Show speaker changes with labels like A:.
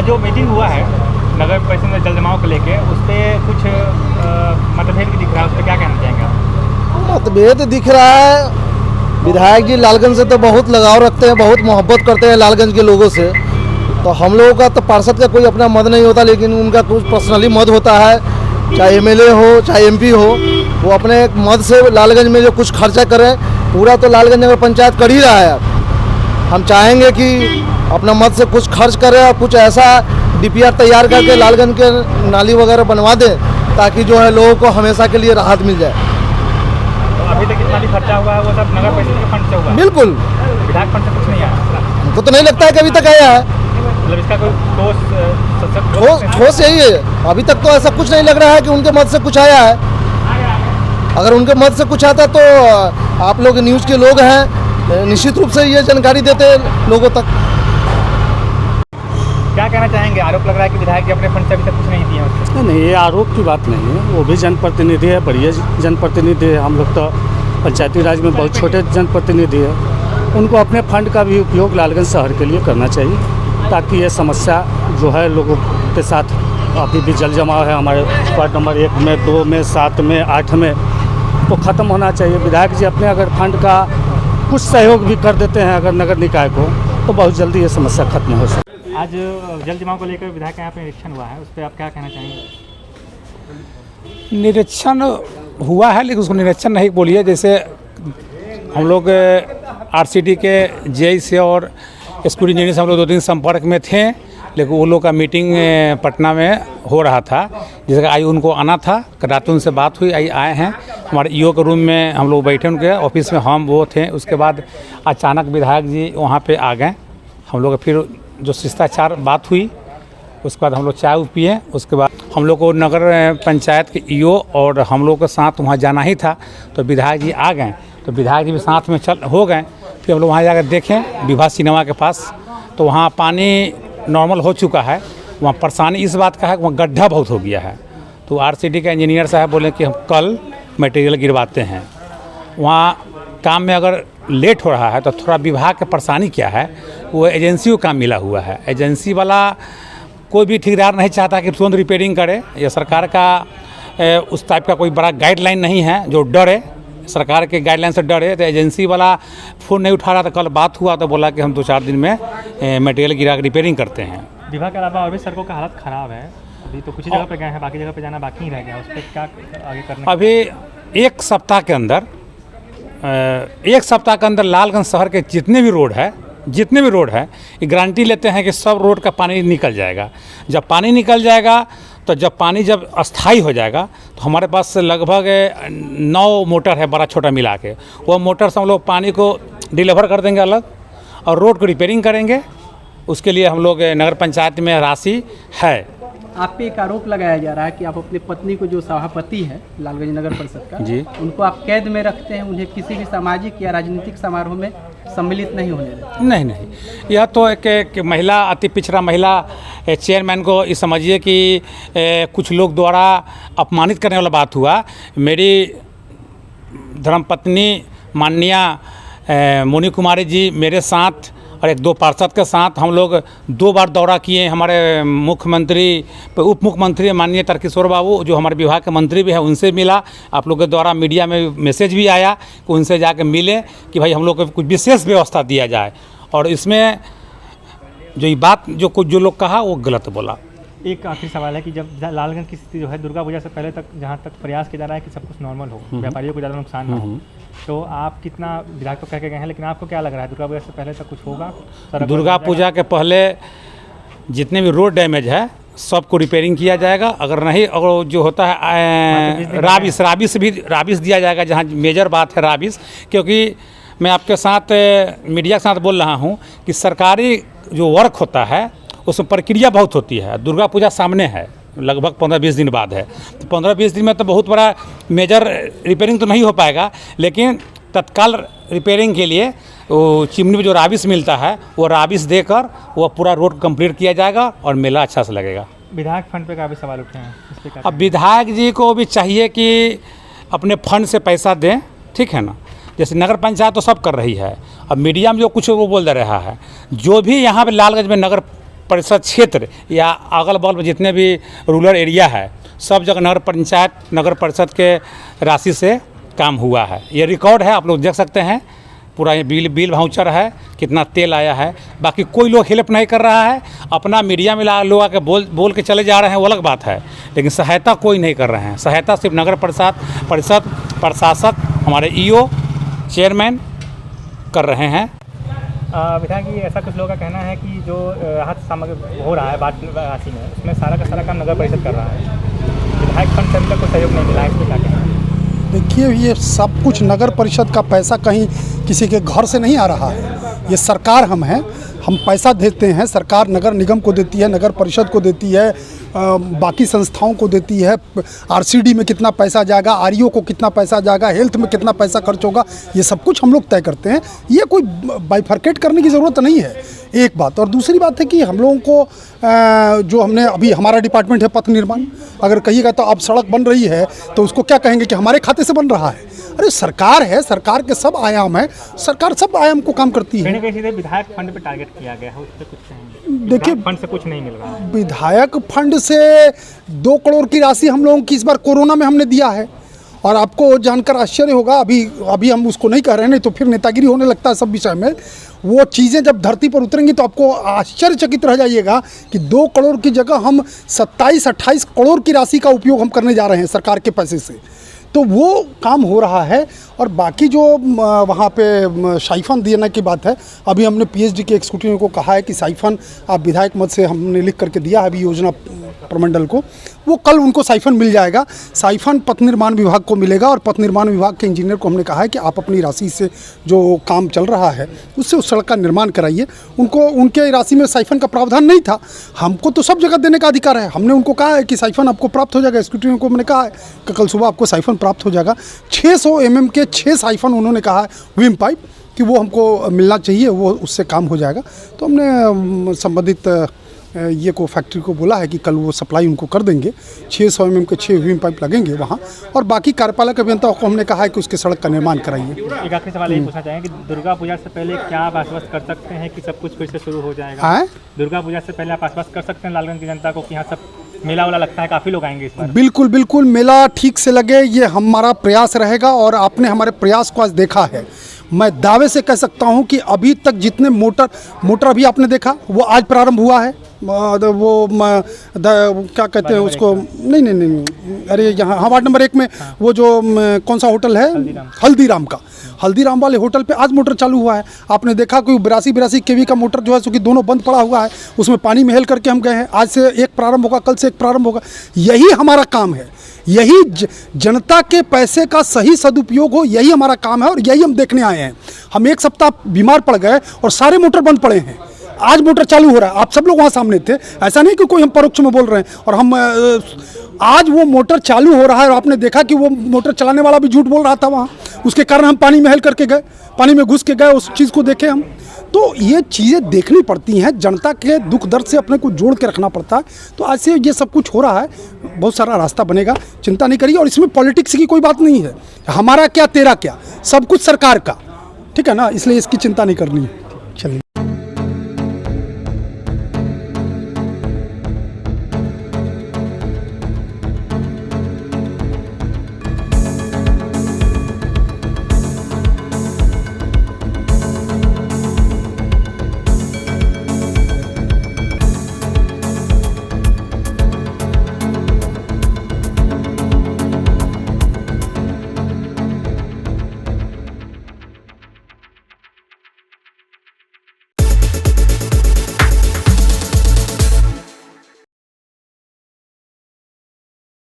A: जो मीटिंग हुआ है नगर परिषद में जल जमाव को लेके उस पर कुछ मतभेद भी दिख रहा है, उस पर क्या कहना चाहेंगे आप?
B: मतभेद दिख रहा है। विधायक जी लालगंज से तो बहुत लगाव रखते हैं, बहुत मोहब्बत करते हैं लालगंज के लोगों से। तो हम लोगों का तो पार्षद का कोई अपना मत नहीं होता, लेकिन उनका कुछ पर्सनली मत होता है, चाहे एमएलए हो चाहे एमपी हो। वो अपने एक मत से लालगंज में जो कुछ खर्चा करें, पूरा तो लालगंज नगर पंचायत कर ही रहा है। हम चाहेंगे कि अपना मत से कुछ खर्च करें और कुछ ऐसा डीपीआर तैयार करके लालगंज के नाली वगैरह बनवा दें, ताकि जो है लोगों को हमेशा के लिए राहत मिल जाए।
A: तो अभी तक जितना भी खर्चा हुआ है वो सब नगर परिषद के फंड से हुआ है?
B: बिल्कुल,
A: विधायक फंड से कुछ नहीं आया?
B: हमको तो नहीं लगता है कि अभी तक आया है।
A: मतलब इसका कोई
B: ठोस यही है, अभी तक तो ऐसा कुछ नहीं लग रहा है कि उनके मत से कुछ आया है। अगर उनके मत से कुछ आता तो आप लोग न्यूज़ के लोग हैं, निश्चित रूप से ये जानकारी देते लोगों तक।
A: क्या कहना चाहेंगे? आरोप लग रहा है कि विधायक जी अपने फंड से अभी तक कुछ नहीं दिए हैं।
C: नहीं, ये आरोप की बात नहीं है। वो भी जनप्रतिनिधि है, बढ़िया जनप्रतिनिधि है। हम लोग तो पंचायती राज में बहुत छोटे जनप्रतिनिधि है। उनको अपने फंड का भी उपयोग लालगंज शहर के लिए करना चाहिए, ताकि ये समस्या जो है लोगों के साथ अभी भी जल जमाव है हमारे वार्ड नंबर 1 में, 2 में, 7 में, 8 में, तो ख़त्म होना चाहिए। विधायक जी अपने अगर फंड का कुछ सहयोग भी कर देते हैं अगर नगर निकाय को, तो बहुत जल्दी ये समस्या खत्म हो सकती है।
A: आज जल जमाव को लेकर विधायक का यहाँ पे निरीक्षण हुआ है, उस पर आप क्या कहना चाहेंगे?
D: निरीक्षण हुआ है, लेकिन उसको निरीक्षण नहीं बोलिए। जैसे हम लोग आरसीडी के जेई से और स्कूल इंजीनियर से हम लोग 2 दिन संपर्क में थे, लेकिन वो लोग का मीटिंग पटना में हो रहा था, जिसका आई उनको आना था। रात उनसे बात हुई, आई आए हैं हमारे ईओ के रूम में, हम लोग बैठे उनके ऑफिस में, हम वो थे। उसके बाद अचानक विधायक जी वहाँ पे आ गए। हम लोग फिर जो शिष्टाचार बात हुई, उसके बाद हम लोग चाय पिए। उसके बाद हम लोग को नगर पंचायत के ईओ और हम लोग के साथ वहाँ जाना ही था, तो विधायक जी आ गए। तो विधायक जी भी साथ में चल हो गए। फिर हम लोग वहाँ जाकर देखें विभा सिनेमा के पास, तो वहाँ पानी नॉर्मल हो चुका है। वहाँ परेशानी इस बात का है कि वहाँ गड्ढा बहुत हो गया है। तो आरसीडी के इंजीनियर साहब बोले कि हम कल मटेरियल गिरवाते हैं। वहाँ काम में अगर लेट हो रहा है तो थोड़ा विभाग की परेशानी क्या है, वो एजेंसी को काम मिला हुआ है। एजेंसी वाला कोई भी ठेकेदार नहीं चाहता कि तुरंत रिपेयरिंग करे। या सरकार का उस टाइप का कोई बड़ा गाइडलाइन नहीं है जो डरे, सरकार के गाइडलाइन से डरे। तो एजेंसी वाला फ़ोन नहीं उठा रहा था। कल बात हुआ तो बोला कि हम 2-4 दिन में मटेरियल गिरा के रिपेयरिंग करते हैं।
A: विभाग के अलावा और भी सड़कों का हालत ख़राब है, अभी तो कुछ ही जगह पे गए हैं, बाकी जगह पे जाना बाकी ही रह गया। उस पर क्या आगे करना?
D: अभी एक सप्ताह के अंदर लालगंज शहर के जितने भी रोड है, ये गारंटी लेते हैं कि सब रोड का पानी निकल जाएगा। जब पानी निकल जाएगा तो जब पानी अस्थाई हो जाएगा तो हमारे पास लगभग 9 मोटर है, बड़ा छोटा मिला के। वो मोटर से हम लोग पानी को डिलीवर कर देंगे अलग, और रोड को रिपेयरिंग करेंगे। उसके लिए हम लोग नगर पंचायत में राशि है।
E: आप पे एक आरोप लगाया जा रहा है कि आप अपनी पत्नी को, जो सभापति है लालगंज नगर परिषद का
D: जी,
E: उनको आप कैद में रखते हैं, उन्हें किसी भी सामाजिक या राजनीतिक समारोह में सम्मिलित नहीं होने देते।
D: नहीं, यह तो एक महिला, अति पिछड़ा महिला चेयरमैन को ये समझिए कि कुछ लोग द्वारा अपमानित करने वाला बात हुआ। मेरी धर्मपत्नी माननीय मोनी कुमारी जी मेरे साथ और 1-2 पार्षद के साथ हम लोग 2 बार दौरा किए। हमारे मुख्यमंत्री, उप मुख्यमंत्री माननीय तारकिशोर बाबू, जो हमारे विभाग के मंत्री भी हैं, उनसे मिला। आप लोग के द्वारा मीडिया में मैसेज भी आया कि उनसे जाकर मिले कि भाई हम लोग को कुछ विशेष व्यवस्था दिया जाए। और इसमें जो ये बात जो लोग कहा वो गलत बोला।
A: एक आखिरी सवाल है कि जब लालगंज की स्थिति जो है दुर्गा पूजा से पहले तक, जहाँ तक प्रयास किया जा रहा है कि सब कुछ नॉर्मल हो, व्यापारियों को ज़्यादा नुकसान ना हो, तो आप कितना विधायक तो कह के गए हैं, लेकिन आपको क्या लग रहा है दुर्गा पूजा से पहले तक कुछ होगा?
D: दुर्गा पूजा के पहले जितने भी रोड डैमेज है सबको रिपेयरिंग किया जाएगा। अगर नहीं, अगर जो होता है राबिस दिया जाएगा, जहाँ मेजर बात है राबिस। क्योंकि मैं आपके साथ मीडिया के साथ बोल रहा हूँ कि सरकारी जो वर्क होता है उसमें प्रक्रिया बहुत होती है। दुर्गा पूजा सामने है, लगभग 15-20 दिन बाद है। तो 15-20 दिन में तो बहुत बड़ा मेजर रिपेयरिंग तो नहीं हो पाएगा, लेकिन तत्काल रिपेयरिंग के लिए वो चिमनी में जो राबिस मिलता है वो राबिस देकर वो पूरा रोड कंप्लीट किया जाएगा और मेला अच्छा से लगेगा।
A: विधायक फंड पे काफ़ी सवाल उठे हैं, इस पे क्या?
D: अब विधायक जी को भी चाहिए कि अपने फंड से पैसा दें, ठीक है ना। जैसे नगर पंचायत तो सब कर रही है, अब मीडिया में जो कुछ वो बोल दे रहा है। जो भी यहाँ पे लालगंज में नगर परिषद क्षेत्र या अगल बगल जितने भी रूरल एरिया है, सब जगह नगर पंचायत नगर परिषद के राशि से काम हुआ है। ये रिकॉर्ड है, आप लोग देख सकते हैं। पूरा ये बिल वाउचर है, कितना तेल आया है। बाकी कोई लोग हेल्प नहीं कर रहा है, अपना मीडिया में लोग आके बोल के चले जा रहे हैं, वो अलग बात है, लेकिन सहायता कोई नहीं कर रहे हैं। सहायता सिर्फ नगर परिषद प्रशासक, हमारे ईओ, चेयरमैन कर रहे हैं।
A: विधायक जी, ऐसा कुछ लोगों का कहना है कि जो राहत सामग्री हो रहा है राशि में, उसमें सारा का सारा काम नगर परिषद कर रहा है, विधायक फंड से अभी तक कोई सहयोग नहीं मिला है, इसमें क्या कहना है?
F: देखिए, ये सब कुछ नगर परिषद का पैसा कहीं किसी के घर से नहीं आ रहा है। ये सरकार हम हैं, हम पैसा देते हैं, सरकार नगर निगम को देती है, नगर परिषद को देती है, बाकी संस्थाओं को देती है। आरसीडी में कितना पैसा जाएगा, आरईओ को कितना पैसा जाएगा, हेल्थ में कितना पैसा खर्च होगा, ये सब कुछ हम लोग तय करते हैं। ये कोई बाइफर्केट करने की ज़रूरत नहीं है, एक बात। और दूसरी बात है कि हम लोगों को जो हमने अभी, हमारा डिपार्टमेंट है पथ निर्माण, अगर कहिएगा तो अब सड़क बन रही है तो उसको क्या कहेंगे कि हमारे खाते से बन रहा है। अरे सरकार है, सरकार के सब आयाम है, सरकार सब आयाम को काम करती है।
A: सीधे विधायक फंड पे टारगेट किया गया है, उस पर कुछ कहेंगे?
F: देखिए,
A: फंड से कुछ नहीं मिल रहा है।
F: विधायक फंड से 2 करोड़ की राशि हम लोगों की इस बार कोरोना में हमने दिया है। और आपको जानकर आश्चर्य होगा, अभी हम उसको नहीं कह रहे हैं, नहीं तो फिर नेतागिरी होने लगता है सब विषय में। वो चीज़ें जब धरती पर उतरेंगी तो आपको आश्चर्यचकित रह जाइएगा कि 2 करोड़ की जगह हम 27-28 करोड़ की राशि का उपयोग हम करने जा रहे हैं सरकार के पैसे से। तो वो काम हो रहा है। और बाकी जो वहाँ पे साइफन देने की बात है, अभी हमने पीएचडी के एग्जीक्यूटिव को कहा है कि साइफन आप विधायक मद से हमने लिख करके दिया है अभी योजना प्रमंडल को, वो कल उनको साइफन मिल जाएगा। साइफन पथ निर्माण विभाग को मिलेगा और पथ निर्माण विभाग के इंजीनियर को हमने कहा है कि आप अपनी राशि से जो काम चल रहा है उससे उस सड़क का निर्माण कराइए। उनको उनके राशि में साइफन का प्रावधान नहीं था, हमको तो सब जगह देने का अधिकार है। हमने उनको कहा है कि साइफन आपको प्राप्त हो जाएगा। एग्जीक्यूटिव को मैंने कहा है कि कल सुबह आपको साइफन प्राप्त हो जाएगा। 600 mm के 6 साइफन उन्होंने कहा है विम पाइप कि वो हमको मिलना चाहिए, वो उससे काम हो जाएगा। तो हमने संबंधित ये को फैक्ट्री को बोला है कि कल वो सप्लाई उनको कर देंगे। 600 mm के 6 विम पाइप लगेंगे वहाँ। और बाकी कार्यपालक अभियंता को हमने कहा है कि उसके सड़क का निर्माण कराइए।
A: एक आखिरी सवाल ये पूछना चाहेंगे कि दुर्गा पूजा से पहले क्या आप आश्वस्त कर सकते हैं कि सब कुछ फिर से शुरू हो जाएगा?
F: हाँ,
A: दुर्गा पूजा से पहले आप आश्वस्त कर सकते हैं लालगंज की जनता को कि यहाँ सब मेला वाला लगता है, काफ़ी लोग आएंगे इस बार?
F: बिल्कुल बिल्कुल, मेला ठीक से लगे, ये हमारा प्रयास रहेगा। और आपने हमारे प्रयास को आज देखा है। मैं दावे से कह सकता हूँ कि अभी तक जितने मोटर अभी आपने देखा वो आज प्रारंभ हुआ है। वो क्या कहते हैं उसको, नहीं, अरे यहाँ वार्ड नंबर 1 में वो जो कौन सा होटल है, हल्दीराम का, हल्दीराम वाले होटल पे आज मोटर चालू हुआ है। आपने देखा कोई 82 केवी का मोटर जो है सो कि दोनों बंद पड़ा हुआ है, उसमें पानी में हेल करके हम गए हैं। आज से एक प्रारंभ होगा, कल से एक प्रारंभ होगा। यही हमारा काम है, यही जनता के पैसे का सही सदुपयोग हो, यही हमारा काम है और यही हम देखने आए हैं। हम 1 सप्ताह बीमार पड़ गए और सारे मोटर बंद पड़े हैं, आज मोटर चालू हो रहा है। आप सब लोग वहाँ सामने थे, ऐसा नहीं कि कोई हम परोक्ष में बोल रहे हैं। और हम आज वो मोटर चालू हो रहा है और आपने देखा कि वो मोटर चलाने वाला भी झूठ बोल रहा था वहाँ, उसके कारण हम पानी में हेल करके गए, पानी में घुस के गए, उस चीज़ को देखे हम। तो ये चीज़ें देखनी पड़ती हैं, जनता के दुख दर्द से अपने को जोड़ के रखना पड़ता है। तो आज से ये सब कुछ हो रहा है, बहुत सारा रास्ता बनेगा, चिंता नहीं करिए। और इसमें पॉलिटिक्स की कोई बात नहीं है, हमारा क्या तेरा क्या, सब कुछ सरकार का, ठीक है ना, इसलिए इसकी चिंता नहीं करनी है।